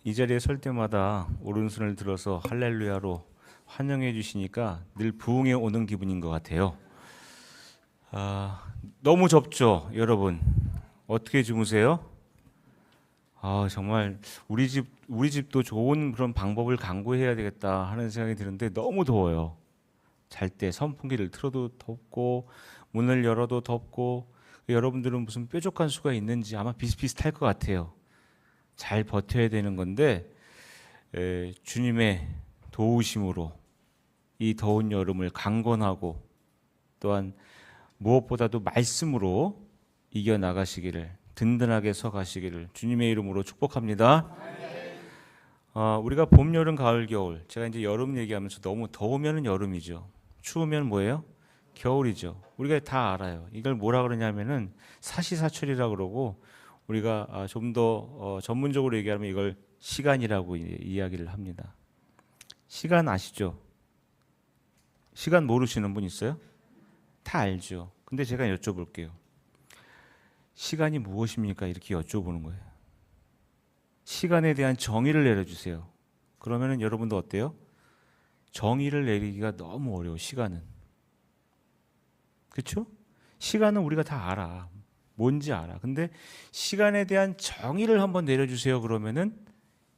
이 자리에 설 때마다 오른손을 들어서 할렐루야로 환영해 주시니까 늘 부흥에 오는 기분인 것 같아요. 너무 좁죠, 여러분. 어떻게 주무세요? 정말 우리 집도 좋은 그런 방법을 강구해야 되겠다 하는 생각이 드는데 너무 더워요. 잘 때 선풍기를 틀어도 덥고 문을 열어도 덥고 여러분들은 무슨 뾰족한 수가 있는지 아마 비슷비슷할 것 같아요. 잘 버텨야 되는 건데 주님의 도우심으로 이 더운 여름을 강건하고 또한 무엇보다도 말씀으로 이겨 나가시기를 든든하게 서 가시기를 주님의 이름으로 축복합니다. 우리가 봄, 여름, 가을, 겨울 제가 이제 여름 얘기하면서 너무 더우면은 여름이죠. 추우면 뭐예요? 겨울이죠. 우리가 다 알아요. 이걸 뭐라 그러냐면은 사시사철이라 그러고 우리가 좀 더 전문적으로 얘기하면 이걸 시간이라고 이야기를 합니다. 시간 아시죠? 시간 모르시는 분 있어요? 다 알죠. 근데 제가 여쭤볼게요. 시간이 무엇입니까? 이렇게 여쭤보는 거예요. 시간에 대한 정의를 내려주세요. 그러면은 여러분도 어때요? 정의를 내리기가 너무 어려워. 시간은. 그렇죠? 시간은 우리가 다 알아. 뭔지 알아. 근데 시간에 대한 정의를 한번 내려주세요. 그러면은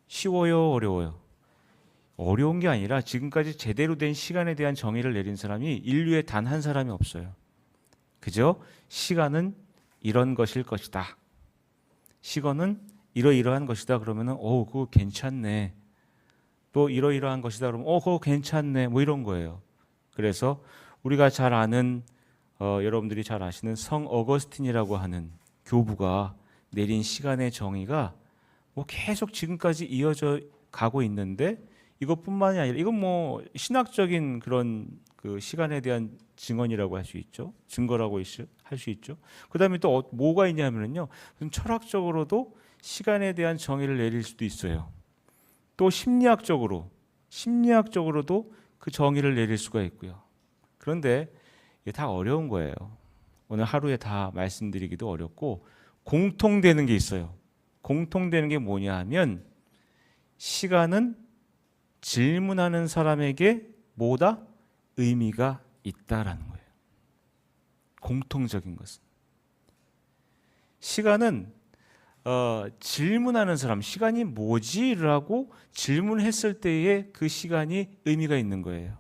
쉬워요, 어려워요? 어려운 게 아니라 지금까지 제대로 된 시간에 대한 정의를 내린 사람이 인류에 단 한 사람이 없어요. 그죠? 시간은 이런 것일 것이다. 시간은 이러이러한 것이다. 그러면은 그거 괜찮네. 또 이러이러한 것이다. 그러면 그거 괜찮네. 뭐 이런 거예요. 그래서 우리가 잘 아는 여러분들이 잘 아시는 성 어거스틴이라고 하는 교부가 내린 시간의 정의가 뭐 계속 지금까지 이어져 가고 있는데 이것뿐만이 아니라 이건 뭐 신학적인 그런 그 시간에 대한 증언이라고 할 수 있죠. 증거라고 할 수 있죠. 그다음에 또 뭐가 있냐면요. 철학적으로도 시간에 대한 정의를 내릴 수도 있어요. 또 심리학적으로도 그 정의를 내릴 수가 있고요. 그런데 이게 다 어려운 거예요. 오늘 하루에 다 말씀드리기도 어렵고 공통되는 게 있어요. 공통되는 게 뭐냐 하면 시간은 질문하는 사람에게 뭐다? 의미가 있다라는 거예요. 공통적인 것은. 시간은 질문하는 사람, 시간이 뭐지? 라고 질문했을 때에 그 시간이 의미가 있는 거예요.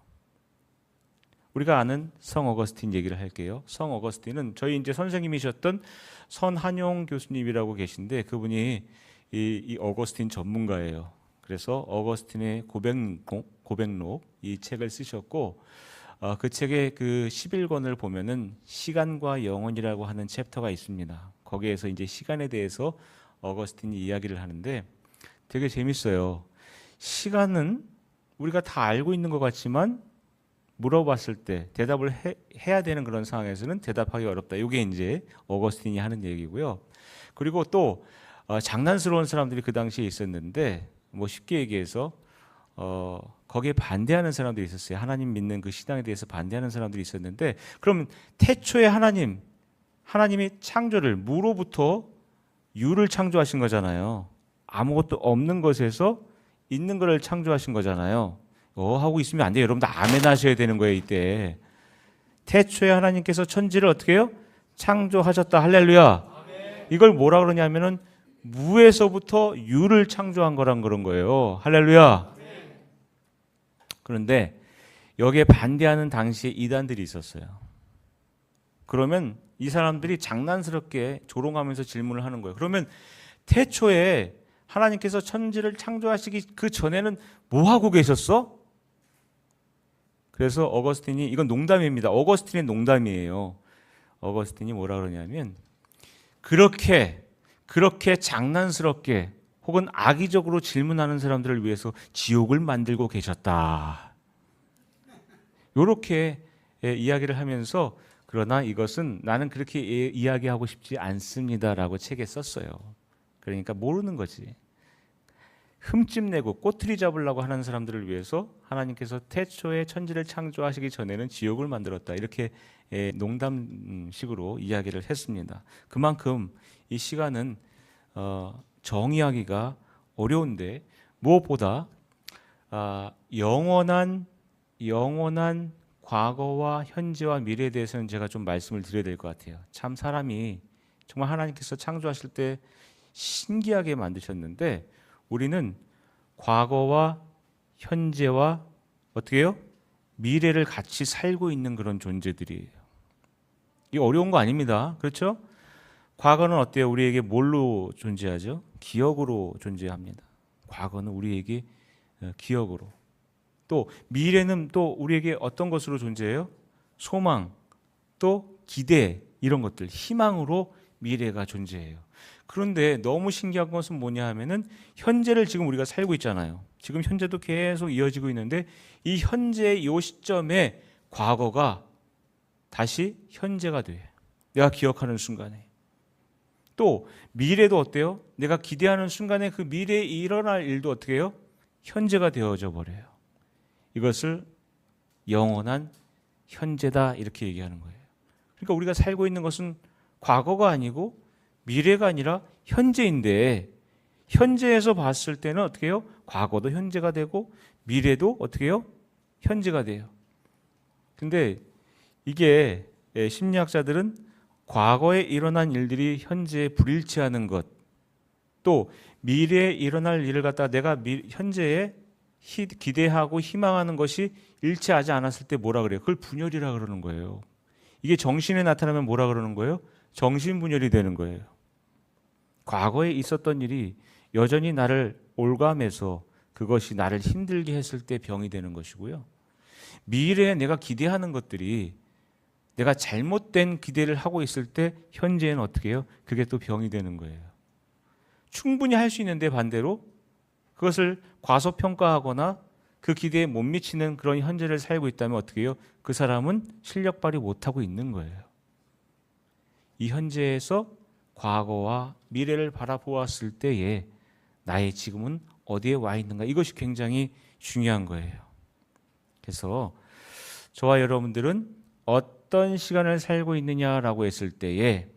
우리가 아는 성 어거스틴 얘기를 할게요. 성 어거스틴은 저희 이제 선생님이셨던 선한용 교수님이라고 계신데 그분이 이 어거스틴 전문가예요. 그래서 어거스틴의 고백록 이 책을 쓰셨고 그 책의 그 11권을 보면은 시간과 영혼이라고 하는 챕터가 있습니다. 거기에서 이제 시간에 대해서 어거스틴이 이야기를 하는데 되게 재밌어요. 시간은 우리가 다 알고 있는 것 같지만 물어봤을 때 대답을 해야 되는 그런 상황에서는 대답하기 어렵다. 이게 이제 어거스틴이 하는 얘기고요. 그리고 또 장난스러운 사람들이 그 당시에 있었는데 뭐 쉽게 얘기해서 거기에 반대하는 사람들이 있었어요. 하나님 믿는 그 신앙에 대해서 반대하는 사람들이 있었는데 그럼 태초에 하나님이 창조를 무로부터 유를 창조하신 거잖아요. 아무것도 없는 것에서 있는 것을 창조하신 거잖아요. 하고 있으면 안 돼요. 여러분들 아멘 하셔야 되는 거예요. 이때 태초에 하나님께서 천지를 어떻게 해요? 창조하셨다. 할렐루야. 아멘. 이걸 뭐라 그러냐면은 무에서부터 유를 창조한 거란 그런 거예요. 할렐루야. 아멘. 그런데 여기에 반대하는 당시에 이단들이 있었어요. 그러면 이 사람들이 장난스럽게 조롱하면서 질문을 하는 거예요. 그러면 태초에 하나님께서 천지를 창조하시기 그 전에는 뭐 하고 계셨어? 그래서 어거스틴이 이건 농담입니다. 어거스틴의 농담이에요. 어거스틴이 뭐라 그러냐면 그렇게 장난스럽게 혹은 악의적으로 질문하는 사람들을 위해서 지옥을 만들고 계셨다. 이렇게 이야기를 하면서 그러나 이것은 나는 그렇게 이야기하고 싶지 않습니다라고 책에 썼어요. 그러니까 모르는 거지. 흠집내고 꼬투리 잡으려고 하는 사람들을 위해서 하나님께서 태초에 천지를 창조하시기 전에는 지옥을 만들었다. 이렇게 농담식으로 이야기를 했습니다. 그만큼 이 시간은 정의하기가 어려운데 무엇보다 영원한 과거와 현재와 미래에 대해서는 제가 좀 말씀을 드려야 될 것 같아요. 참 사람이 정말 하나님께서 창조하실 때 신기하게 만드셨는데 우리는 과거와 현재와 어떻게 해요? 미래를 같이 살고 있는 그런 존재들이에요. 이게 어려운 거 아닙니다. 그렇죠? 과거는 어때요? 우리에게 뭘로 존재하죠? 기억으로 존재합니다. 과거는 우리에게 기억으로. 또 미래는 또 우리에게 어떤 것으로 존재해요? 소망, 또 기대 이런 것들, 희망으로 미래가 존재해요. 그런데 너무 신기한 것은 뭐냐 하면은 현재를 지금 우리가 살고 있잖아요. 지금 현재도 계속 이어지고 있는데 이 현재 이 시점에 과거가 다시 현재가 돼요. 내가 기억하는 순간에. 또 미래도 어때요? 내가 기대하는 순간에 그 미래에 일어날 일도 어떻게 해요? 현재가 되어져 버려요. 이것을 영원한 현재다 이렇게 얘기하는 거예요. 그러니까 우리가 살고 있는 것은 과거가 아니고 미래가 아니라 현재인데 현재에서 봤을 때는 어떻게 해요? 과거도 현재가 되고 미래도 어떻게 해요? 현재가 돼요. 근데 이게 심리학자들은 과거에 일어난 일들이 현재에 불일치하는 것, 또 미래에 일어날 일을 갖다가 내가 현재에 기대하고 희망하는 것이 일치하지 않았을 때 뭐라 그래요? 그걸 분열이라 그러는 거예요. 이게 정신에 나타나면 뭐라 그러는 거예요? 정신분열이 되는 거예요. 과거에 있었던 일이 여전히 나를 올감해서 그것이 나를 힘들게 했을 때 병이 되는 것이고요. 미래에 내가 기대하는 것들이 내가 잘못된 기대를 하고 있을 때 현재는 어떻게 해요? 그게 또 병이 되는 거예요. 충분히 할 수 있는데 반대로 그것을 과소평가하거나 그 기대에 못 미치는 그런 현재를 살고 있다면 어떻게 해요? 그 사람은 실력 발휘 못하고 있는 거예요. 이 현재에서 과거와 미래를 바라보았을 때에 나의 지금은 어디에 와 있는가? 이것이 굉장히 중요한 거예요. 그래서 저와 여러분들은 어떤 시간을 살고 있느냐라고 했을 때에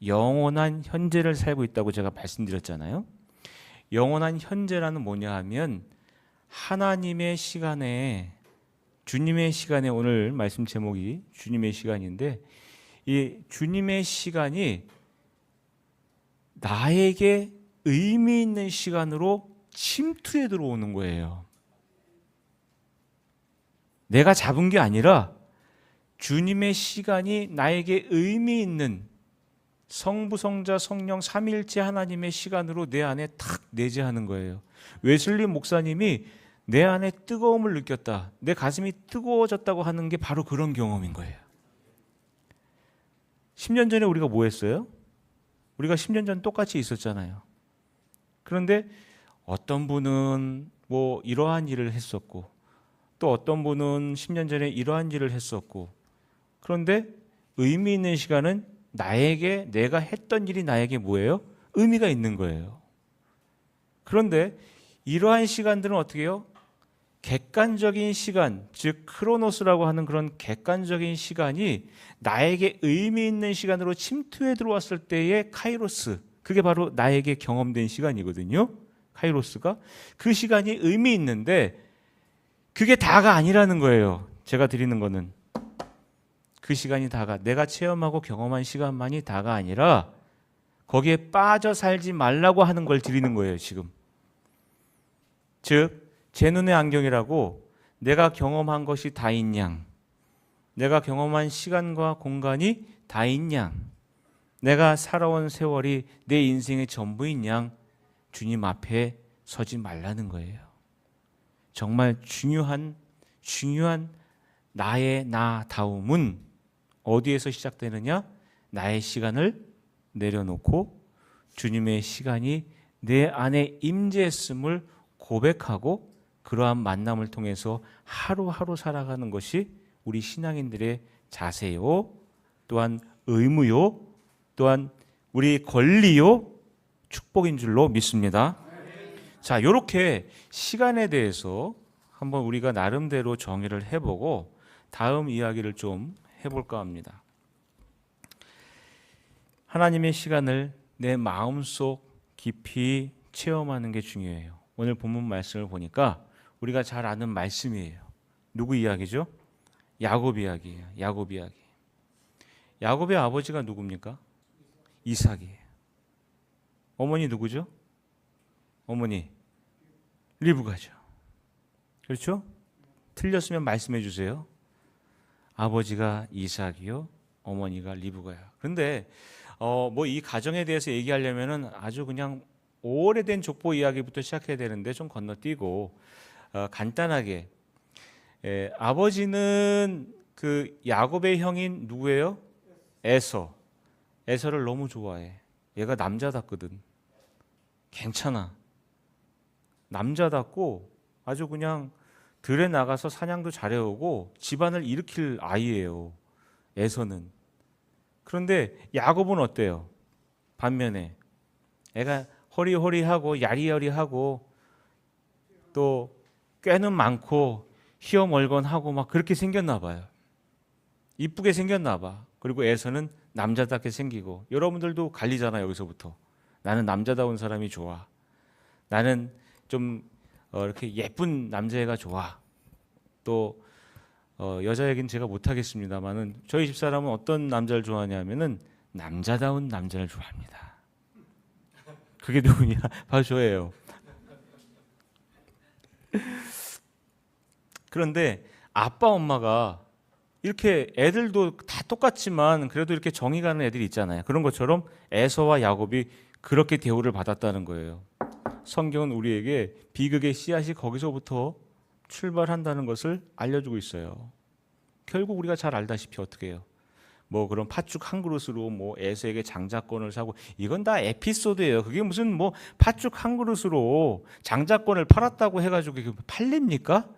영원한 현재를 살고 있다고 제가 말씀드렸잖아요. 영원한 현재라는 뭐냐 하면 하나님의 시간에 주님의 시간에 오늘 말씀 제목이 주님의 시간인데 이 주님의 시간이 나에게 의미 있는 시간으로 침투해 들어오는 거예요. 내가 잡은 게 아니라 주님의 시간이 나에게 의미 있는 성부, 성자, 성령 삼위일체 하나님의 시간으로 내 안에 탁 내재하는 거예요. 웨슬리 목사님이 내 안에 뜨거움을 느꼈다. 내 가슴이 뜨거워졌다고 하는 게 바로 그런 경험인 거예요. 10년 전에 우리가 뭐 했어요? 우리가 10년 전 똑같이 있었잖아요. 그런데 어떤 분은 뭐 이러한 일을 했었고 또 어떤 분은 10년 전에 이러한 일을 했었고 그런데 의미 있는 시간은 나에게 내가 했던 일이 나에게 뭐예요? 의미가 있는 거예요. 그런데 이러한 시간들은 어떻게 해요? 객관적인 시간, 즉 크로노스라고 하는 그런 객관적인 시간이 나에게 의미 있는 시간으로 침투해 들어왔을 때의 카이로스, 그게 바로 나에게 경험된 시간이거든요. 카이로스가 그 시간이 의미 있는데 그게 다가 아니라는 거예요. 제가 드리는 거는 그 시간이 다가, 내가 체험하고 경험한 시간만이 다가 아니라 거기에 빠져 살지 말라고 하는 걸 드리는 거예요. 지금 즉 제 눈의 안경이라고 내가 경험한 것이 다인 양, 내가 경험한 시간과 공간이 다인 양, 내가 살아온 세월이 내 인생의 전부인 양 주님 앞에 서지 말라는 거예요. 정말 중요한 나의 나다움은 어디에서 시작되느냐? 나의 시간을 내려놓고 주님의 시간이 내 안에 임재했음을 고백하고 그러한 만남을 통해서 하루하루 살아가는 것이 우리 신앙인들의 자세요, 또한 의무요, 또한 우리 권리요, 축복인 줄로 믿습니다. 자, 이렇게 시간에 대해서 한번 우리가 나름대로 정의를 해보고 다음 이야기를 좀 해볼까 합니다. 하나님의 시간을 내 마음속 깊이 체험하는 게 중요해요. 오늘 본문 말씀을 보니까 우리가 잘 아는 말씀이에요. 누구 이야기죠? 야곱 이야기예요. 야곱 이야기. 야곱의 아버지가 누굽니까? 이삭이에요. 어머니 누구죠? 어머니 리브가죠. 그렇죠? 틀렸으면 말씀해 주세요. 아버지가 이삭이요, 어머니가 리브가야. 그런데 뭐 이 가정에 대해서 얘기하려면은 아주 그냥 오래된 족보 이야기부터 시작해야 되는데 좀 건너뛰고 간단하게 아버지는 그 야곱의 형인 누구예요? 에서. 에서를 너무 좋아해. 얘가 남자답거든. 괜찮아. 남자답고 아주 그냥 들에 나가서 사냥도 잘해오고 집안을 일으킬 아이예요. 에서는. 그런데 야곱은 어때요? 반면에 애가 허리허리하고 야리야리하고 또 꾀는 많고 희어멀건하고 막 그렇게 생겼나 봐요. 이쁘게 생겼나 봐. 그리고 에서는 남자답게 생기고. 여러분들도 갈리잖아요. 여기서부터. 나는 남자다운 사람이 좋아. 나는 좀 이렇게 예쁜 남자애가 좋아. 또 여자 얘기는 제가 못하겠습니다만은 저희 집사람은 어떤 남자를 좋아하냐면은 남자다운 남자를 좋아합니다. 그게 누구냐? 바로 저예요. 그런데 아빠 엄마가 이렇게 애들도 다 똑같지만 그래도 이렇게 정이 가는 애들이 있잖아요. 그런 것처럼 에서와 야곱이 그렇게 대우를 받았다는 거예요. 성경은 우리에게 비극의 씨앗이 거기서부터 출발한다는 것을 알려주고 있어요. 결국 우리가 잘 알다시피 어떻게 해요? 뭐 그런 팥죽 한 그릇으로 뭐 에서에게 장자권을 사고, 이건 다 에피소드예요. 그게 무슨 뭐 팥죽 한 그릇으로 장자권을 팔았다고 해가지고 그게 팔립니까?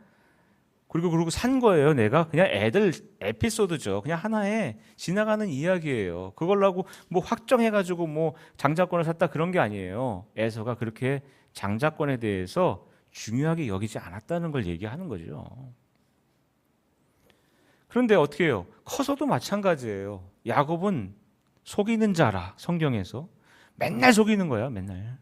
그리고 산 거예요. 내가 그냥 애들 에피소드죠. 그냥 하나의 지나가는 이야기예요. 그걸로 뭐 확정해가지고 뭐 장자권을 샀다 그런 게 아니에요. 에서가 그렇게 장자권에 대해서 중요하게 여기지 않았다는 걸 얘기하는 거죠. 그런데 어떻게 해요? 커서도 마찬가지예요. 야곱은 속이는 자라. 성경에서 맨날 속이는 거야. 맨날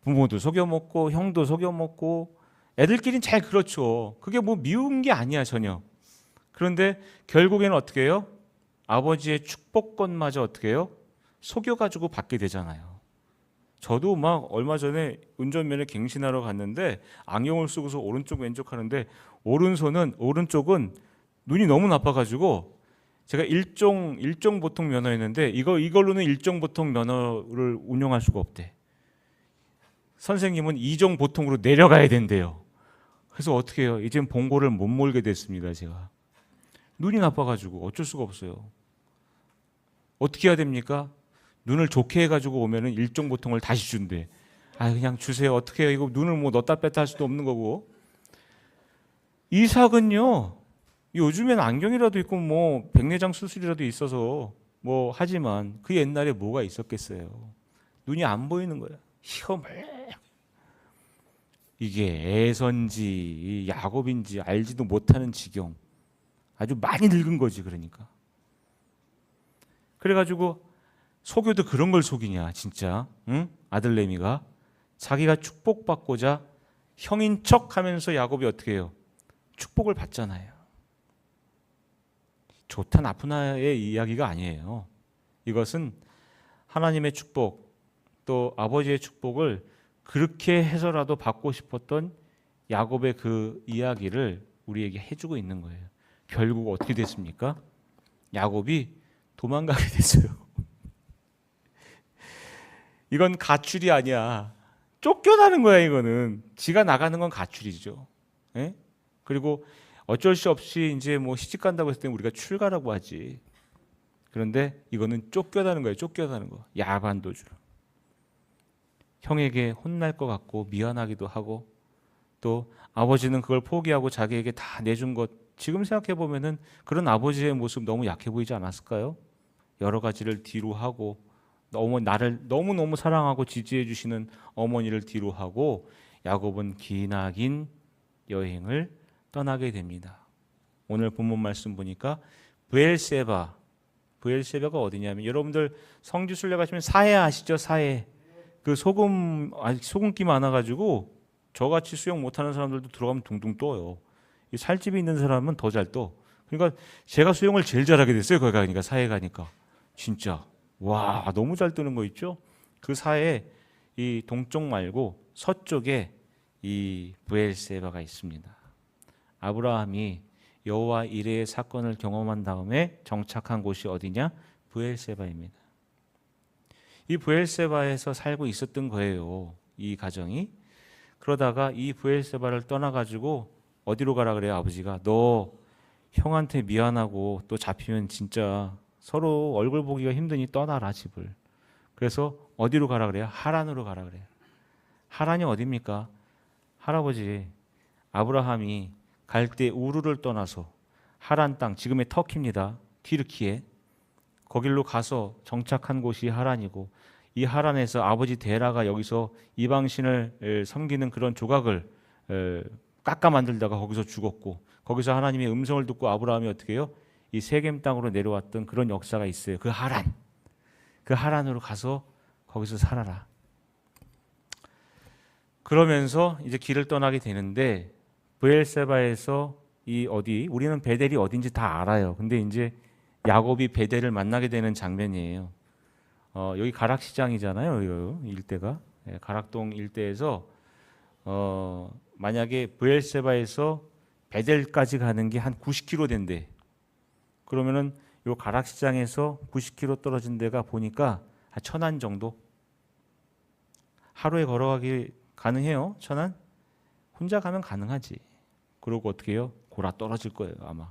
부모도 속여먹고 형도 속여먹고 애들끼리는 잘 그렇죠. 그게 뭐 미운 게 아니야 전혀. 그런데 결국에는 어떻게 해요? 아버지의 축복권마저 어떻게 해요? 속여가지고 받게 되잖아요. 저도 막 얼마 전에 운전면허 갱신하러 갔는데 안경을 쓰고서 오른쪽 왼쪽 하는데 오른쪽은 눈이 너무 나빠가지고 제가 일종 보통 면허였는데 이걸로는 일종 보통 면허를 운영할 수가 없대. 선생님은 이종 보통으로 내려가야 된대요. 그래서 어떻게 해요? 이젠 봉고를 못 몰게 됐습니다. 제가 눈이 나빠가지고 어쩔 수가 없어요. 어떻게 해야 됩니까? 눈을 좋게 해가지고 오면은 일종 보통을 다시 준대. 그냥 주세요. 어떻게 해요? 이거 눈을 뭐 넣었다 뺐다 할 수도 없는 거고. 이삭은요, 요즘엔 안경이라도 있고 뭐 백내장 수술이라도 있어서 뭐 하지만 그 옛날에 뭐가 있었겠어요? 눈이 안 보이는 거야. 희어멀. 이게 에선지 야곱인지 알지도 못하는 지경. 아주 많이 늙은 거지. 그러니까. 그래가지고 속여도 그런 걸 속이냐 진짜. 응? 아들내미가 자기가 축복받고자 형인 척하면서 야곱이 어떻게 해요? 축복을 받잖아요. 좋다 나쁘나의 이야기가 아니에요. 이것은 하나님의 축복 또 아버지의 축복을 그렇게 해서라도 받고 싶었던 야곱의 그 이야기를 우리에게 해주고 있는 거예요. 결국 어떻게 됐습니까? 야곱이 도망가게 됐어요. 이건 가출이 아니야. 쫓겨나는 거야. 이거는 지가 나가는 건 가출이죠. 예? 그리고 어쩔 수 없이 이제 뭐 시집 간다고 했을 때 우리가 출가라고 하지. 그런데 이거는 쫓겨나는 거예요. 쫓겨나는 거. 야반 도주로. 형에게 혼날 것 같고 미안하기도 하고 또 아버지는 그걸 포기하고 자기에게 다 내준 것, 지금 생각해 보면은 그런 아버지의 모습 너무 약해 보이지 않았을까요? 여러 가지를 뒤로 하고 나를 너무너무 사랑하고 지지해 주시는 어머니를 뒤로 하고 야곱은 기나긴 여행을 떠나게 됩니다. 오늘 본문 말씀 보니까 브엘세바가 어디냐면 여러분들 성지순례 가시면 사해 아시죠? 사해 그 소금 아직 소금기 많아가지고 저같이 수영 못하는 사람들도 들어가면 둥둥 떠요. 이 살집이 있는 사람은 더 잘 떠. 그러니까 제가 수영을 제일 잘하게 됐어요. 거기 가니까 사해 가니까 진짜 와 너무 잘 뜨는 거 있죠. 그 사해 이 동쪽 말고 서쪽에 이 브엘세바가 있습니다. 아브라함이 여호와 이레의 사건을 경험한 다음에 정착한 곳이 어디냐? 브엘세바입니다. 이 브엘세바에서 살고 있었던 거예요. 이 가정이. 그러다가 이 브엘세바를 떠나가지고 어디로 가라 그래요? 아버지가 너 형한테 미안하고 또 잡히면 진짜 서로 얼굴 보기가 힘드니 떠나라 집을. 그래서 어디로 가라 그래요? 하란으로 가라 그래요. 하란이 어디입니까? 할아버지 아브라함이 갈 때 우르를 떠나서 하란 땅 지금의 터키입니다. 튀르키예 거길로 가서 정착한 곳이 하란이고 이 하란에서 아버지 데라가 여기서 이방신을 섬기는 그런 조각을 깎아 만들다가 거기서 죽었고 거기서 하나님의 음성을 듣고 아브라함이 어떻게 해요? 이 세겜 땅으로 내려왔던 그런 역사가 있어요. 그 하란으로 가서 거기서 살아라. 그러면서 이제 길을 떠나게 되는데 브엘세바에서 이 어디 우리는 베델이 어딘지 다 알아요. 근데 이제 야곱이 베델을 만나게 되는 장면이에요. 여기 가락시장이잖아요. 이 일대가 가락동 일대에서 만약에 브엘세바에서 베델까지 가는 게 한 90km 된대. 그러면은 요 가락시장에서 90km 떨어진 데가 보니까 한 천안 정도. 하루에 걸어가기 가능해요? 천안? 혼자 가면 가능하지. 그러고 어떻게 해요? 골아 떨어질 거예요 아마.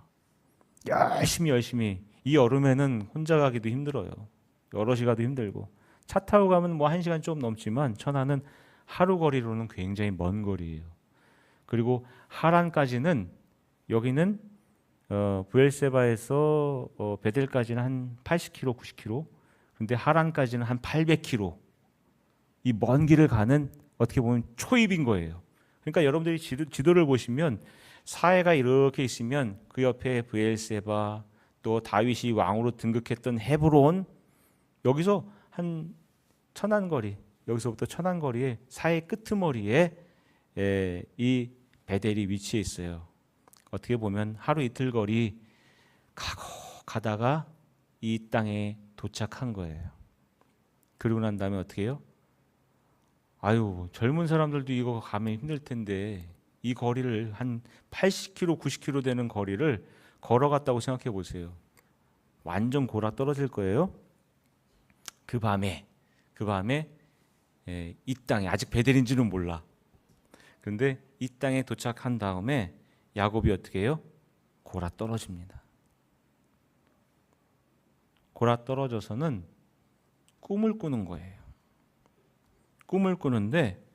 열심히 이 여름에는 혼자 가기도 힘들어요. 여럿이 가도 힘들고 차 타고 가면 뭐 1시간 좀 넘지만 천안은 하루 거리로는 굉장히 먼 거리예요. 그리고 하란까지는 여기는 브엘세바에서 베델까지는 한 80km, 90km. 근데 하란까지는 한 800km. 이 먼 길을 가는 어떻게 보면 초입인 거예요. 그러니까 여러분들이 지도를 보시면 사해가 이렇게 있으면 그 옆에 브엘세바 또 다윗이 왕으로 등극했던 헤브론 여기서 한 천안거리 여기서부터 천안거리에 사해 끄트머리에 이 베델이 위치해 있어요. 어떻게 보면 하루 이틀 거리 가다가 이 땅에 도착한 거예요. 그러고 난 다음에 어떻게 해요? 아유 젊은 사람들도 이거 가면 힘들 텐데 이 거리를 한 80km, 90km 되는 거리를 걸어갔다고 생각해 보세요. 완전 골아 떨어질 거예요. 그 밤에 이 땅에 아직 베델인지는 몰라. 그런데 이 땅에 도착한 다음에 야곱이 어떻게 해요? 골아 떨어집니다. 골아 떨어져서는 꿈을 꾸는 거예요. 꿈을 꾸는데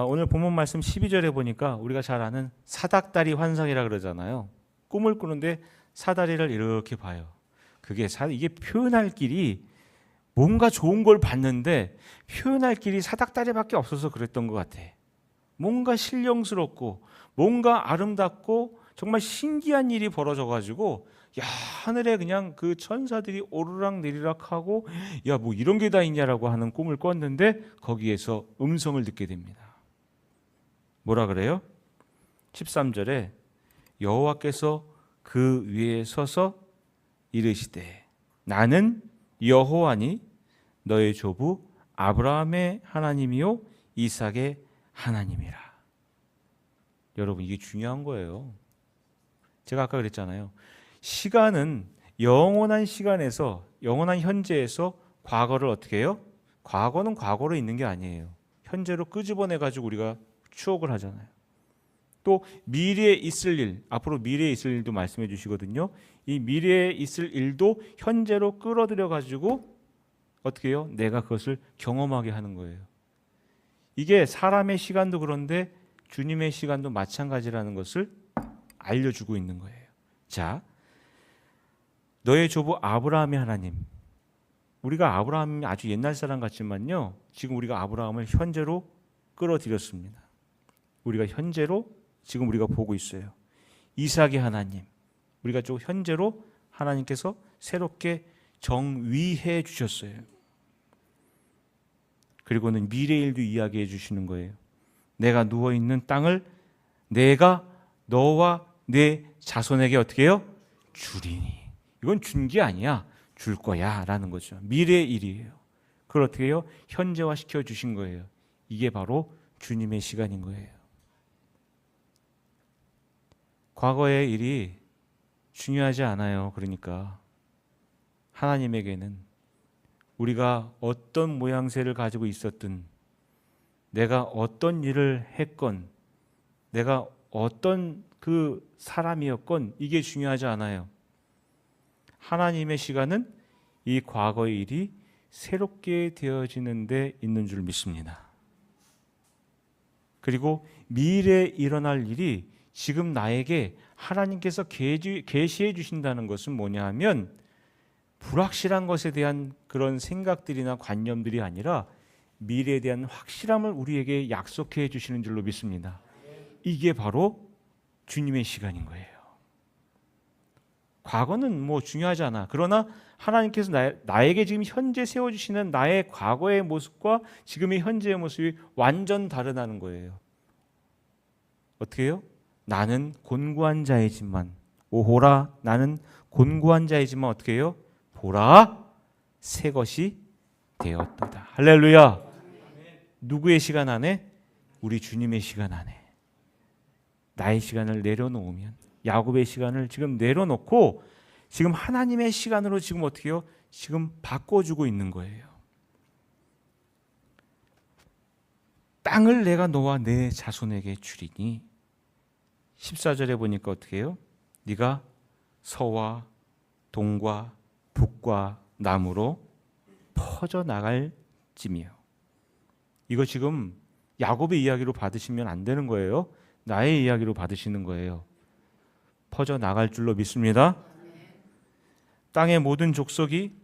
오늘 본문 말씀 12절에 보니까 우리가 잘 아는 사닥다리 환상이라 그러잖아요. 꿈을 꾸는데 사다리를 이렇게 봐요. 이게 표현할 길이 뭔가 좋은 걸 봤는데 표현할 길이 사닥다리밖에 없어서 그랬던 것 같아. 뭔가 신령스럽고 뭔가 아름답고 정말 신기한 일이 벌어져가지고 야 하늘에 그냥 그 천사들이 오르락 내리락하고 야 뭐 이런 게 다 있냐라고 하는 꿈을 꿨는데 거기에서 음성을 듣게 됩니다. 뭐라 그래요? 13절에 여호와께서 그 위에 서서 이르시되 나는 여호와니 너의 조부 아브라함의 하나님이요 이삭의 하나님이라. 여러분 이게 중요한 거예요. 제가 아까 그랬잖아요. 시간은 영원한 시간에서 영원한 현재에서 과거를 어떻게 해요? 과거는 과거로 있는 게 아니에요. 현재로 끄집어내 가지고 우리가 추억을 하잖아요. 또 미래에 있을 일, 앞으로 미래에 있을 일도 말씀해 주시거든요. 이 미래에 있을 일도 현재로 끌어들여 가지고 어떻게 해요? 내가 그것을 경험하게 하는 거예요. 이게 사람의 시간도 그런데 주님의 시간도 마찬가지라는 것을 알려주고 있는 거예요. 자, 너의 조부 아브라함의 하나님. 우리가 아브라함이 아주 옛날 사람 같지만요. 지금 우리가 아브라함을 현재로 끌어들였습니다. 우리가 현재로 지금 우리가 보고 있어요. 이삭의 하나님. 우리가 좀 현재로 하나님께서 새롭게 정위해 주셨어요. 그리고는 미래 일도 이야기해 주시는 거예요. 내가 누워 있는 땅을 내가 너와 내 자손에게 어떻게 해요? 주리니. 이건 준 게 아니야. 줄 거야 라는 거죠. 미래의 일이에요. 그걸 어떻게 해요? 현재화 시켜 주신 거예요. 이게 바로 주님의 시간인 거예요. 과거의 일이 중요하지 않아요. 그러니까 하나님에게는 우리가 어떤 모양새를 가지고 있었든, 내가 어떤 일을 했건, 내가 어떤 그 사람이었건 이게 중요하지 않아요. 하나님의 시간은 이 과거의 일이 새롭게 되어지는 데 있는 줄 믿습니다. 그리고 미래에 일어날 일이 지금 나에게 하나님께서 계시해 주신다는 것은 뭐냐 하면, 불확실한 것에 대한 그런 생각들이나 관념들이 아니라 미래에 대한 확실함을 우리에게 약속해 주시는 줄로 믿습니다. 이게 바로 주님의 시간인 거예요. 과거는 뭐 중요하지 않아. 그러나 하나님께서 나에게 지금 현재 세워주시는 나의 과거의 모습과 지금의 현재의 모습이 완전 다르다는 거예요. 어떻게 해요? 나는 곤고한 자이지만, 오호라 나는 곤고한 자이지만 어떻게 해요? 보라 새 것이 되었도다. 할렐루야. 누구의 시간 안에? 우리 주님의 시간 안에. 나의 시간을 내려놓으면, 야곱의 시간을 지금 내려놓고 지금 하나님의 시간으로 지금 어떻게 해요? 지금 바꿔주고 있는 거예요. 땅을 내가 너와 내 자손에게 주리니, 14절에 보니까 어떻게 해요? 네가 서와 동과 북과 남으로 퍼져나갈 쯤이요. 이거 지금 야곱의 이야기로 받으시면 안 되는 거예요. 나의 이야기로 받으시는 거예요. 퍼져나갈 줄로 믿습니다. 땅의 모든 족속이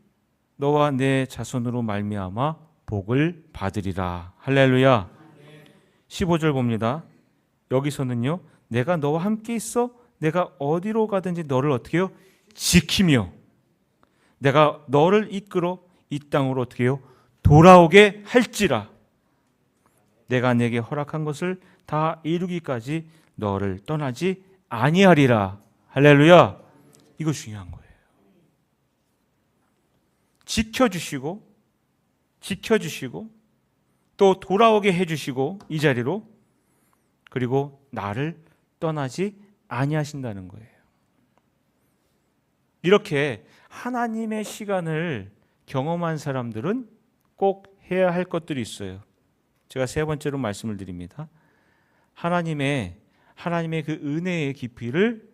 너와 내 자손으로 말미암아 복을 받으리라. 할렐루야. 15절 봅니다. 여기서는요, 내가 너와 함께 있어 내가 어디로 가든지 너를 어떻게 해요? 지키며 내가 너를 이끌어 이 땅으로 어떻게 해요? 돌아오게 할지라. 내가 내게 허락한 것을 다 이루기까지 너를 떠나지 아니하리라. 할렐루야. 이거 중요한 거예요. 지켜주시고 또 돌아오게 해주시고 이 자리로, 그리고 나를 떠나지 아니하신다는 거예요. 이렇게 하나님의 시간을 경험한 사람들은 꼭 해야 할 것들이 있어요. 제가 세 번째로 말씀을 드립니다. 하나님의 그 은혜의 깊이를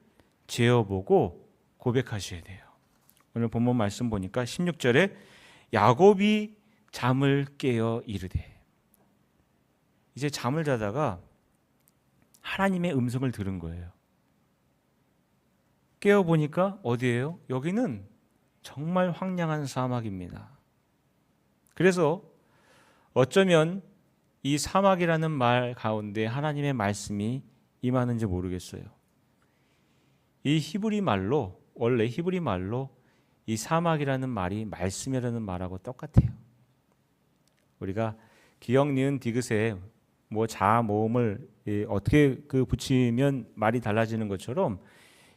재어보고 고백하셔야 돼요. 오늘 본문 말씀 보니까 16절에 야곱이 잠을 깨어 이르되, 이제 잠을 자다가 하나님의 음성을 들은 거예요. 깨어보니까 어디예요? 여기는 정말 황량한 사막입니다. 그래서 어쩌면 이 사막이라는 말 가운데 하나님의 말씀이 임하는지 모르겠어요. 이 히브리 말로, 원래 히브리 말로 이 사막이라는 말이 말씀이라는 말하고 똑같아요. 우리가 기역, 니은, 디귿에 뭐 자, 모음을 어떻게 붙이면 말이 달라지는 것처럼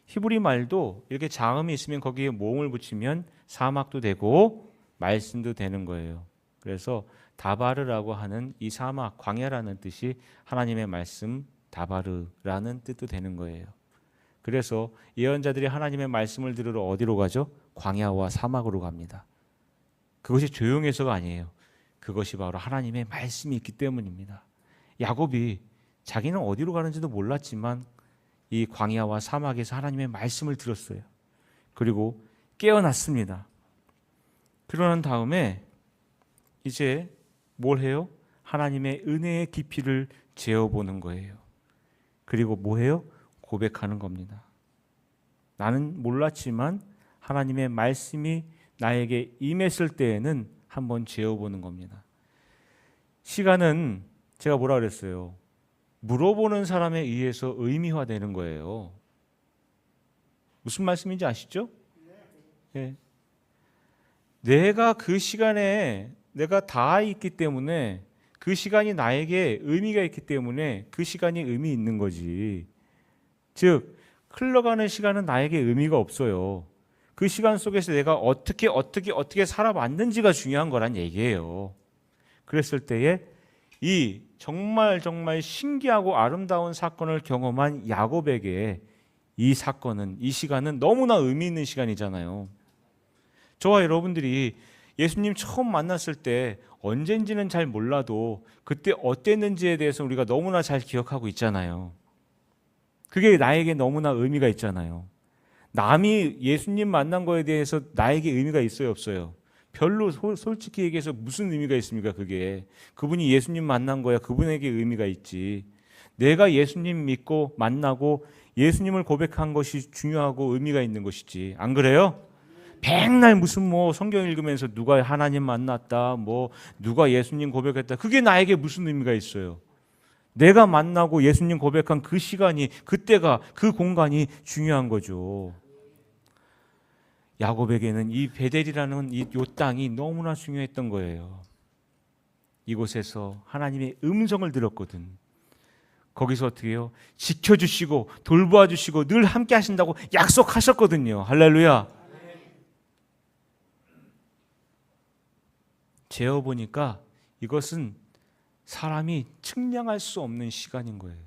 히브리 말도 이렇게 자음이 있으면 거기에 모음을 붙이면 사막도 되고 말씀도 되는 거예요. 그래서 다바르라고 하는 이 사막, 광야라는 뜻이 하나님의 말씀, 다바르라는 뜻도 되는 거예요. 그래서 예언자들이 하나님의 말씀을 들으러 어디로 가죠? 광야와 사막으로 갑니다. 그것이 조용해서가 아니에요. 그것이 바로 하나님의 말씀이 있기 때문입니다. 야곱이 자기는 어디로 가는지도 몰랐지만 이 광야와 사막에서 하나님의 말씀을 들었어요. 그리고 깨어났습니다. 그러는 다음에 이제 뭘 해요? 하나님의 은혜의 깊이를 재어보는 거예요. 그리고 뭐 해요? 고백하는 겁니다. 나는 몰랐지만 하나님의 말씀이 나에게 임했을 때에는 한번 재어보는 겁니다. 시간은 제가 뭐라 그랬어요? 물어보는 사람에 의해서 의미화되는 거예요. 무슨 말씀인지 아시죠? 네. 내가 그 시간에 내가 다 있기 때문에 그 시간이 나에게 의미가 있기 때문에 그 시간이 의미 있는 거지. 즉 흘러가는 시간은 나에게 의미가 없어요. 그 시간 속에서 내가 어떻게 살아왔는지가 중요한 거란 얘기예요. 그랬을 때에 이 정말 신기하고 아름다운 사건을 경험한 야곱에게 이 사건은, 이 시간은 너무나 의미 있는 시간이잖아요. 저와 여러분들이 예수님 처음 만났을 때 언젠지는 잘 몰라도 그때 어땠는지에 대해서 우리가 너무나 잘 기억하고 있잖아요. 그게 나에게 너무나 의미가 있잖아요. 남이 예수님 만난 거에 대해서 나에게 의미가 있어요, 없어요? 별로. 솔직히 얘기해서 무슨 의미가 있습니까? 그게 그분이 예수님 만난 거야. 그분에게 의미가 있지. 내가 예수님 믿고 만나고 예수님을 고백한 것이 중요하고 의미가 있는 것이지. 안 그래요? 백날 무슨 뭐 성경 읽으면서 누가 하나님 만났다, 뭐 누가 예수님 고백했다, 그게 나에게 무슨 의미가 있어요? 내가 만나고 예수님 고백한 그 시간이, 그때가, 그 공간이 중요한 거죠. 야곱에게는 이 베델이라는 요 땅이 너무나 중요했던 거예요. 이곳에서 하나님의 음성을 들었거든. 거기서 어떻게 해요? 지켜주시고 돌보아주시고 늘 함께 하신다고 약속하셨거든요. 할렐루야. 재어보니까 이것은 사람이 측량할 수 없는 시간인 거예요.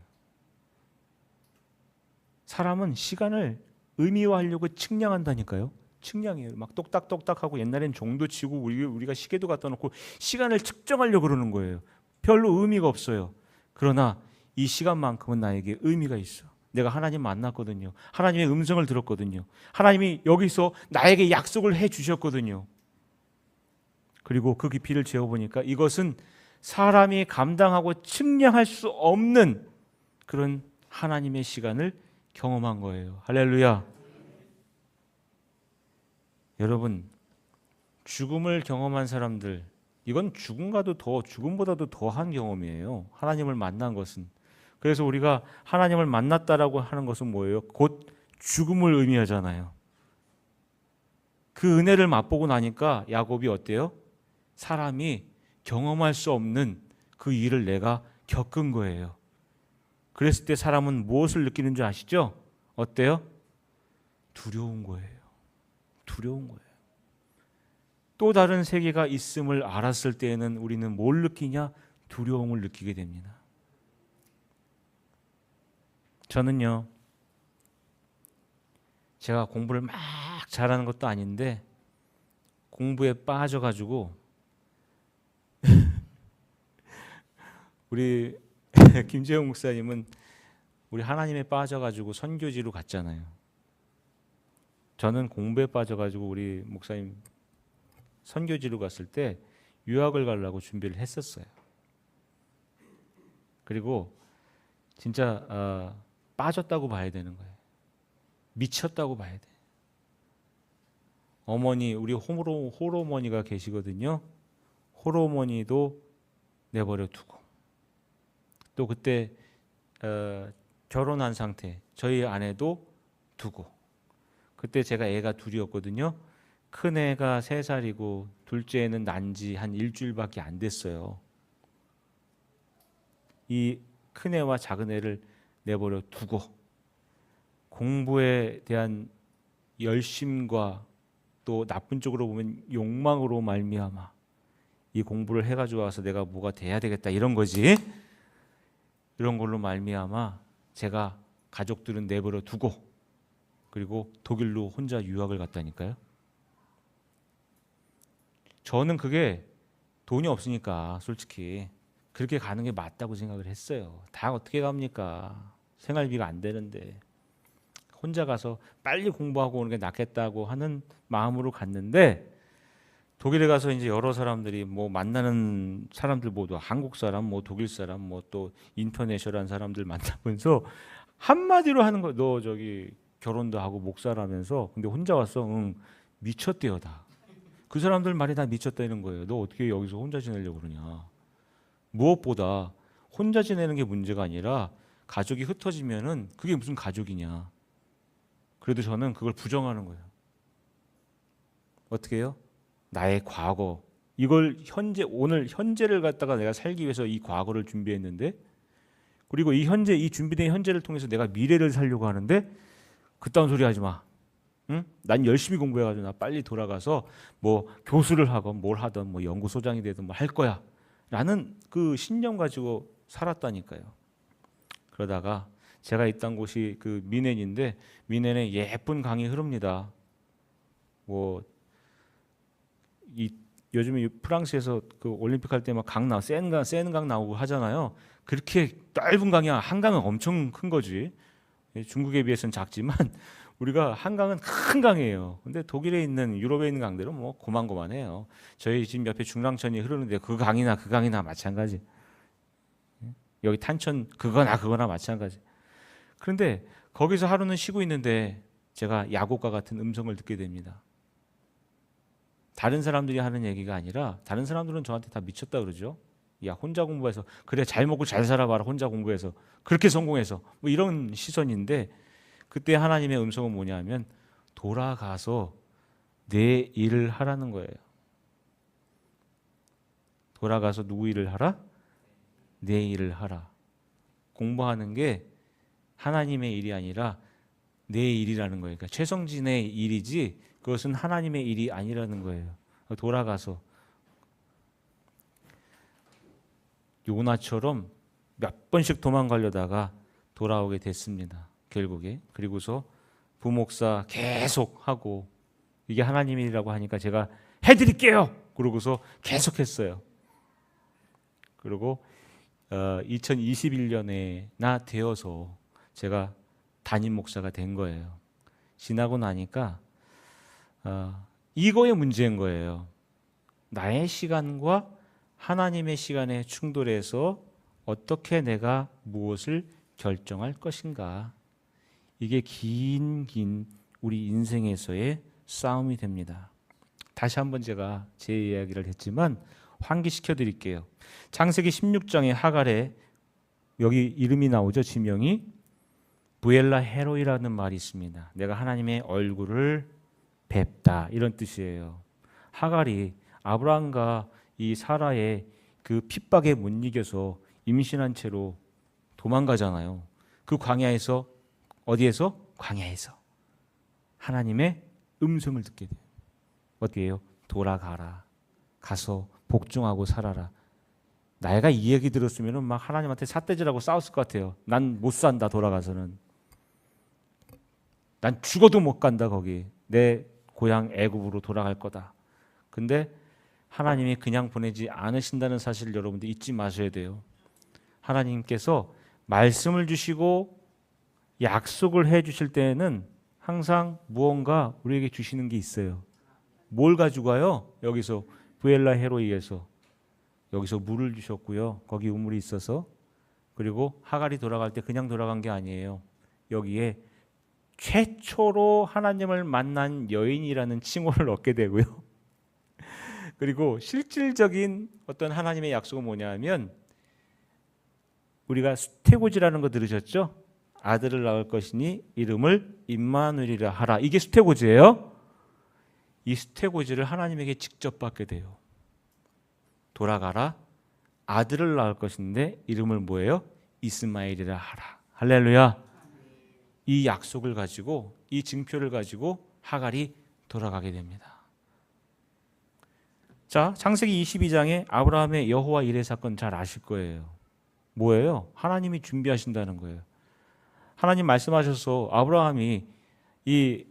사람은 시간을 의미화하려고 측량한다니까요. 측량이에요. 막 똑딱똑딱하고, 옛날엔 종도 치고 우리가 시계도 갖다 놓고 시간을 측정하려고 그러는 거예요. 별로 의미가 없어요. 그러나 이 시간만큼은 나에게 의미가 있어. 내가 하나님 만났거든요. 하나님의 음성을 들었거든요. 하나님이 여기서 나에게 약속을 해 주셨거든요. 그리고 그 깊이를 재어보니까 이것은 사람이 감당하고 측량할 수 없는 그런 하나님의 시간을 경험한 거예요. 할렐루야. 여러분, 죽음을 경험한 사람들, 이건 죽음보다도 더한 경험이에요. 하나님을 만난 것은. 그래서 우리가 하나님을 만났다라고 하는 것은 뭐예요? 곧 죽음을 의미하잖아요. 그 은혜를 맛보고 나니까 야곱이 어때요? 사람이 경험할 수 없는 그 일을 내가 겪은 거예요. 그랬을 때 사람은 무엇을 느끼는 줄 아시죠? 어때요? 두려운 거예요. 두려운 거예요. 또 다른 세계가 있음을 알았을 때에는 우리는 뭘 느끼냐? 두려움을 느끼게 됩니다. 저는요, 제가 공부를 막 잘하는 것도 아닌데 공부에 빠져가지고 우리 김재용 목사님은 우리 하나님에 빠져가지고 선교지로 갔잖아요. 저는 공부에 빠져가지고 우리 목사님 선교지로 갔을 때 유학을 가려고 준비를 했었어요. 그리고 진짜 빠졌다고 봐야 되는 거예요. 미쳤다고 봐야 돼. 어머니, 우리 홀어머니가 계시거든요. 홀어머니도 내버려 두고, 또 그때 결혼한 상태 저희 아내도 두고, 그때 제가 애가 둘이었거든요. 큰 애가 3살이고 둘째는 난 지 한 일주일밖에 안 됐어요. 이 큰 애와 작은 애를 내버려 두고 공부에 대한 열심과 또 나쁜 쪽으로 보면 욕망으로 말미암아 이 공부를 해가지고 와서 내가 뭐가 돼야 되겠다 이런 거지. 이런 걸로 말미암아 제가 가족들은 내버려 두고 그리고 독일로 혼자 유학을 갔다니까요. 저는 그게 돈이 없으니까 솔직히 그렇게 가는 게 맞다고 생각을 했어요. 다 어떻게 갑니까? 생활비가 안 되는데. 혼자 가서 빨리 공부하고 오는 게 낫겠다고 하는 마음으로 갔는데, 독일에 가서 이제 여러 사람들이 뭐 만나는 사람들 모두 한국 사람, 뭐 독일 사람, 뭐 또 인터내셔널한 사람들 만나면서 한마디로 하는 거, 너 저기 결혼도 하고 목사라면서, 근데 혼자 왔어. 응, 미쳤대요 다. 그 사람들 말이 다 미쳤다는 거예요. 너 어떻게 여기서 혼자 지내려고 그러냐. 무엇보다 혼자 지내는 게 문제가 아니라 가족이 흩어지면은 그게 무슨 가족이냐. 그래도 저는 그걸 부정하는 거예요. 어떻게 해요? 나의 과거, 이걸 오늘 현재를 갖다가 내가 살기 위해서 이 과거를 준비했는데, 그리고 이 현재, 이 준비된 현재를 통해서 내가 미래를 살려고 하는데 그딴 소리 하지 마. 응? 난 열심히 공부해가지고 나 빨리 돌아가서 뭐 교수를 하건 뭘 하든 뭐 연구소장이 되든 뭐 할 거야 라는 그 신념 가지고 살았다니까요. 그러다가 제가 있던 곳이 그 미넨인데, 미넨에 예쁜 강이 흐릅니다. 뭐 요즘에 프랑스에서 그 올림픽 할 때 막 강 나, 세는 강 나오고 하잖아요. 그렇게 짧은 강이, 한강은 엄청 큰 거지. 중국에 비해서는 작지만 우리가 한강은 큰 강이에요. 근데 독일에 있는, 유럽에 있는 강들은 뭐 고만고만해요. 저희 집 옆에 중랑천이 흐르는데 그 강이나 마찬가지. 여기 탄천 그거나 마찬가지. 그런데 거기서 하루는 쉬고 있는데 제가 야곡과 같은 음성을 듣게 됩니다. 다른 사람들이 하는 얘기가 아니라, 다른 사람들은 저한테 다 미쳤다 그러죠. 야, 혼자 공부해서 그래, 잘 먹고 잘 살아봐라, 혼자 공부해서 그렇게 성공해서, 뭐 이런 시선인데, 그때 하나님의 음성은 뭐냐면 돌아가서 내 일을 하라는 거예요. 돌아가서 누구 일을 하라? 내 일을 하라. 공부하는 게 하나님의 일이 아니라 내 일이라는 거예요. 그러니까 최성진의 일이지 그것은 하나님의 일이 아니라는 거예요. 돌아가서 요나처럼 몇 번씩 도망가려다가 돌아오게 됐습니다. 결국에. 그리고서 부목사 계속 하고, 이게 하나님의 일이라고 하니까 제가 해드릴게요. 그러고서 계속했어요. 그리고 2021년에나 되어서 제가 담임 목사가 된 거예요. 지나고 나니까 이거의 문제인 거예요. 나의 시간과 하나님의 시간에 충돌해서 어떻게 내가 무엇을 결정할 것인가. 이게 긴 우리 인생에서의 싸움이 됩니다. 다시 한번 제가 제 이야기를 했지만 환기시켜 드릴게요. 창세기 16장에 하갈에, 여기 이름이 나오죠. 지명이 부엘라 헤로이라는 말이 있습니다. 내가 하나님의 얼굴을 뵙다, 이런 뜻이에요. 하갈이 아브라함과 이 사라의 그 핍박에 못 이겨서 임신한 채로 도망가잖아요. 그 광야에서, 어디에서? 광야에서 하나님의 음성을 듣게 돼요. 어떻게 해요? 돌아가라. 가서 복종하고 살아라. 내가 이 얘기 들었으면 막 하나님한테 삿대질하고 싸웠을 것 같아요. 난 못 산다, 돌아가서는. 난 죽어도 못 간다, 거기. 내 고향 애굽으로 돌아갈 거다. 근데 하나님이 그냥 보내지 않으신다는 사실을 여러분들 잊지 마셔야 돼요. 하나님께서 말씀을 주시고 약속을 해 주실 때에는 항상 무언가 우리에게 주시는 게 있어요. 뭘 가지고 가요? 여기서 부엘라 헤로이에서 여기서 물을 주셨고요. 거기 우물이 있어서. 그리고 하갈이 돌아갈 때 그냥 돌아간 게 아니에요. 여기에 최초로 하나님을 만난 여인이라는 칭호를 얻게 되고요. 그리고 실질적인 어떤 하나님의 약속은 뭐냐면, 우리가 수태고지라는 거 들으셨죠? 아들을 낳을 것이니 이름을 임마누엘이라 하라. 이게 수태고지예요. 이 수태고지를 하나님에게 직접 받게 돼요. 돌아가라. 아들을 낳을 것인데 이름을 뭐예요? 이스마엘이라 하라. 할렐루야. 이 약속을 가지고, 이 증표를 가지고 하갈이 돌아가게 됩니다. 자, 창세기 22장에 아브라함의 여호와 이레 사건 잘 아실 거예요. 뭐예요? 하나님이 준비하신다는 거예요. 하나님 말씀하셔서 아브라함이 이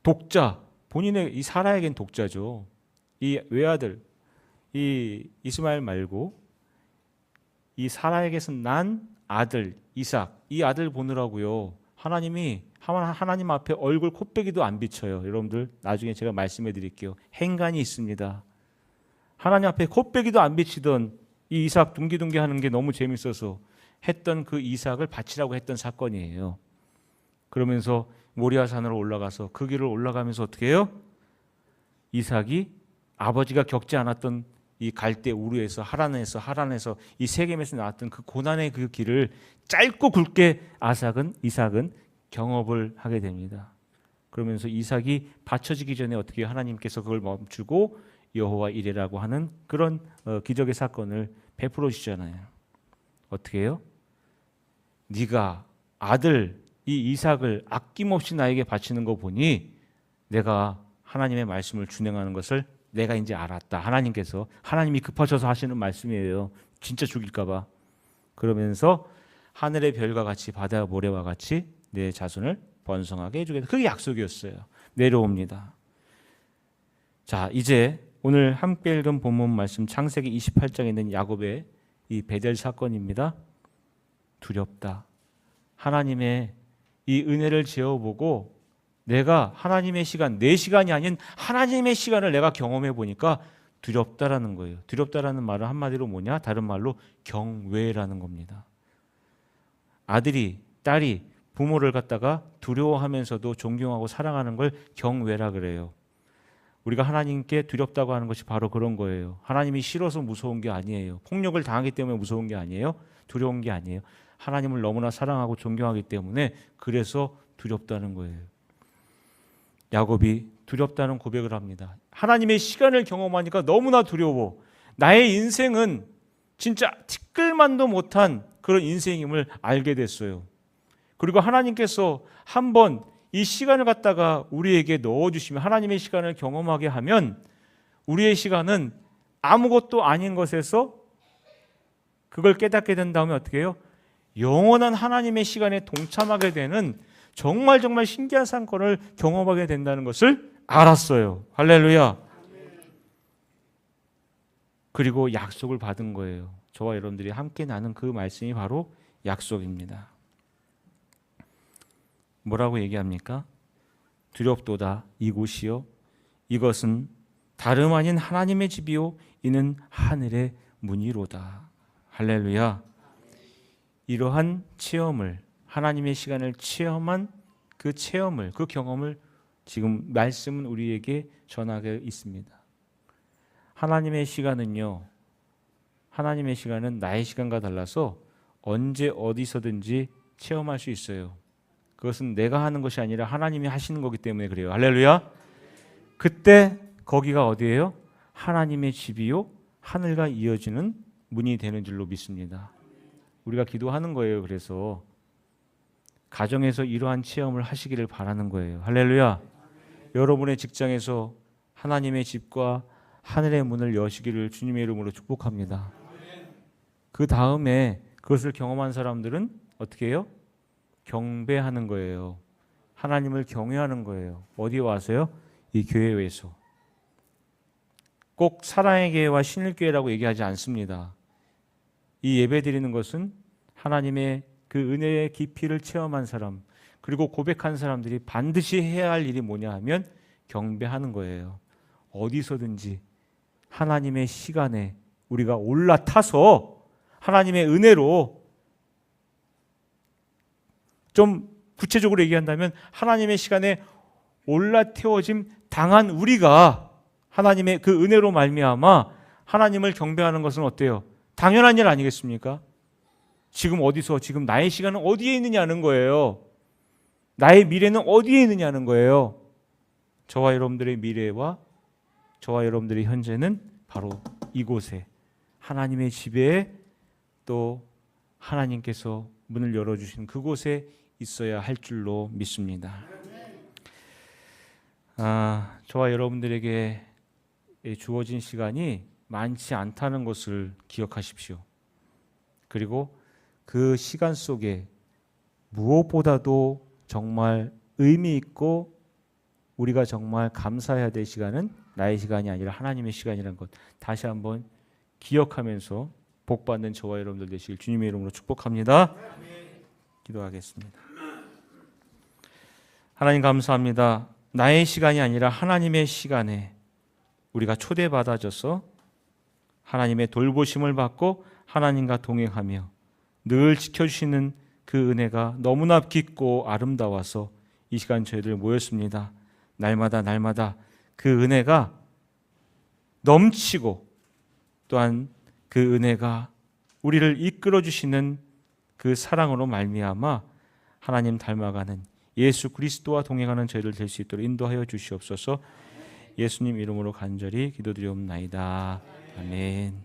독자, 본인의 이 사라에겐 독자죠. 이 외아들, 이 이스마엘 말고 이 사라에게서 난 아들 이삭, 이 아들 보느라고요. 하나님이 하나님 앞에 얼굴 콧배기도 안 비쳐요. 여러분들 나중에 제가 말씀해 드릴게요. 행간이 있습니다. 하나님 앞에 콧배기도 안 비치던 이 이삭 둥기둥기 하는 게 너무 재밌어서 했던 그 이삭을 바치라고 했던 사건이에요. 그러면서 모리아 산으로 올라가서 그 길을 올라가면서 어떻게 해요? 이삭이 아버지가 겪지 않았던 이 갈대 우르에서 하란에서 이 세겜에서 나왔던 그 고난의 그 길을 짧고 굵게 이삭은 경험을 하게 됩니다. 그러면서 이삭이 바쳐지기 전에 어떻게 하나님께서 그걸 멈추고 여호와 이레라고 하는 그런 기적의 사건을 베풀어 주잖아요. 어떻게 해요? 네가 아들 이 이삭을 아낌없이 나에게 바치는 거 보니 내가 하나님의 말씀을 준행하는 것을 내가 이제 알았다. 하나님이 급하셔서 하시는 말씀이에요. 진짜 죽일까 봐. 그러면서 하늘의 별과 같이 바다 모래와 같이 내 자손을 번성하게 해주겠다. 그게 약속이었어요. 내려옵니다. 자, 이제 오늘 함께 읽은 본문 말씀 창세기 28장에 있는 야곱의 이 베델 사건입니다. 두렵다. 하나님의 이 은혜를 재어보고 내가 하나님의 시간, 내 시간이 아닌 하나님의 시간을 내가 경험해 보니까 두렵다라는 거예요. 두렵다라는 말은 한마디로 뭐냐? 다른 말로 경외라는 겁니다. 아들이, 딸이 부모를 갖다가 두려워하면서도 존경하고 사랑하는 걸 경외라 그래요. 우리가 하나님께 두렵다고 하는 것이 바로 그런 거예요. 하나님이 싫어서 무서운 게 아니에요. 폭력을 당하기 때문에 무서운 게 아니에요. 두려운 게 아니에요. 하나님을 너무나 사랑하고 존경하기 때문에 그래서 두렵다는 거예요. 야곱이 두렵다는 고백을 합니다. 하나님의 시간을 경험하니까 너무나 두려워. 나의 인생은 진짜 티끌만도 못한 그런 인생임을 알게 됐어요. 그리고 하나님께서 한번 이 시간을 갖다가 우리에게 넣어주시면, 하나님의 시간을 경험하게 하면 우리의 시간은 아무것도 아닌 것에서 그걸 깨닫게 된 다음에 어떻게 해요? 영원한 하나님의 시간에 동참하게 되는 정말 신기한 사건을 경험하게 된다는 것을 알았어요. 할렐루야. 그리고 약속을 받은 거예요. 저와 여러분들이 함께 나눈 그 말씀이 바로 약속입니다. 뭐라고 얘기합니까? 두렵도다 이곳이요 이것은 다름 아닌 하나님의 집이요 이는 하늘의 문이로다. 할렐루야. 이러한 체험을, 하나님의 시간을 체험한 그 체험을, 그 경험을 지금 말씀은 우리에게 전하게 있습니다. 하나님의 시간은요, 하나님의 시간은 나의 시간과 달라서 언제 어디서든지 체험할 수 있어요. 그것은 내가 하는 것이 아니라 하나님이 하시는 거기 때문에 그래요. 할렐루야. 그때 거기가 어디예요? 하나님의 집이요 하늘과 이어지는 문이 되는 줄로 믿습니다. 우리가 기도하는 거예요. 그래서 가정에서 이러한 체험을 하시기를 바라는 거예요. 할렐루야. 여러분의 직장에서 하나님의 집과 하늘의 문을 여시기를 주님의 이름으로 축복합니다. 그 다음에 그것을 경험한 사람들은 어떻게 해요? 경배하는 거예요. 하나님을 경외하는 거예요. 어디에 와서요? 이 교회에서. 꼭 사랑의 교회와 신일교회라고 얘기하지 않습니다. 이 예배 드리는 것은 하나님의 그 은혜의 깊이를 체험한 사람, 그리고 고백한 사람들이 반드시 해야 할 일이 뭐냐 하면 경배하는 거예요. 어디서든지 하나님의 시간에 우리가 올라타서 하나님의 은혜로, 좀 구체적으로 얘기한다면 하나님의 시간에 올라태워짐 당한 우리가 하나님의 그 은혜로 말미암아 하나님을 경배하는 것은 어때요? 당연한 일 아니겠습니까? 지금 어디서, 지금 나의 시간은 어디에 있느냐는 거예요. 나의 미래는 어디에 있느냐는 거예요. 저와 여러분들의 미래와 저와 여러분들의 현재는 바로 이곳에, 하나님의 집에, 또 하나님께서 문을 열어주신 그곳에 있어야 할 줄로 믿습니다. 저와 여러분들에게 주어진 시간이 많지 않다는 것을 기억하십시오. 그리고 그 시간 속에 무엇보다도 정말 의미 있고 우리가 정말 감사해야 될 시간은 나의 시간이 아니라 하나님의 시간이라는 것, 다시 한번 기억하면서 복받는 저와 여러분들 되시길 주님의 이름으로 축복합니다. 기도하겠습니다. 하나님 감사합니다. 나의 시간이 아니라 하나님의 시간에 우리가 초대받아져서 하나님의 돌보심을 받고 하나님과 동행하며 늘 지켜주시는 그 은혜가 너무나 깊고 아름다워서 이 시간 저희들 모였습니다. 날마다 그 은혜가 넘치고 또한 그 은혜가 우리를 이끌어주시는 그 사랑으로 말미암아 하나님 닮아가는 예수 그리스도와 동행하는 저희들 될 수 있도록 인도하여 주시옵소서. 예수님 이름으로 간절히 기도드리옵나이다. 아멘.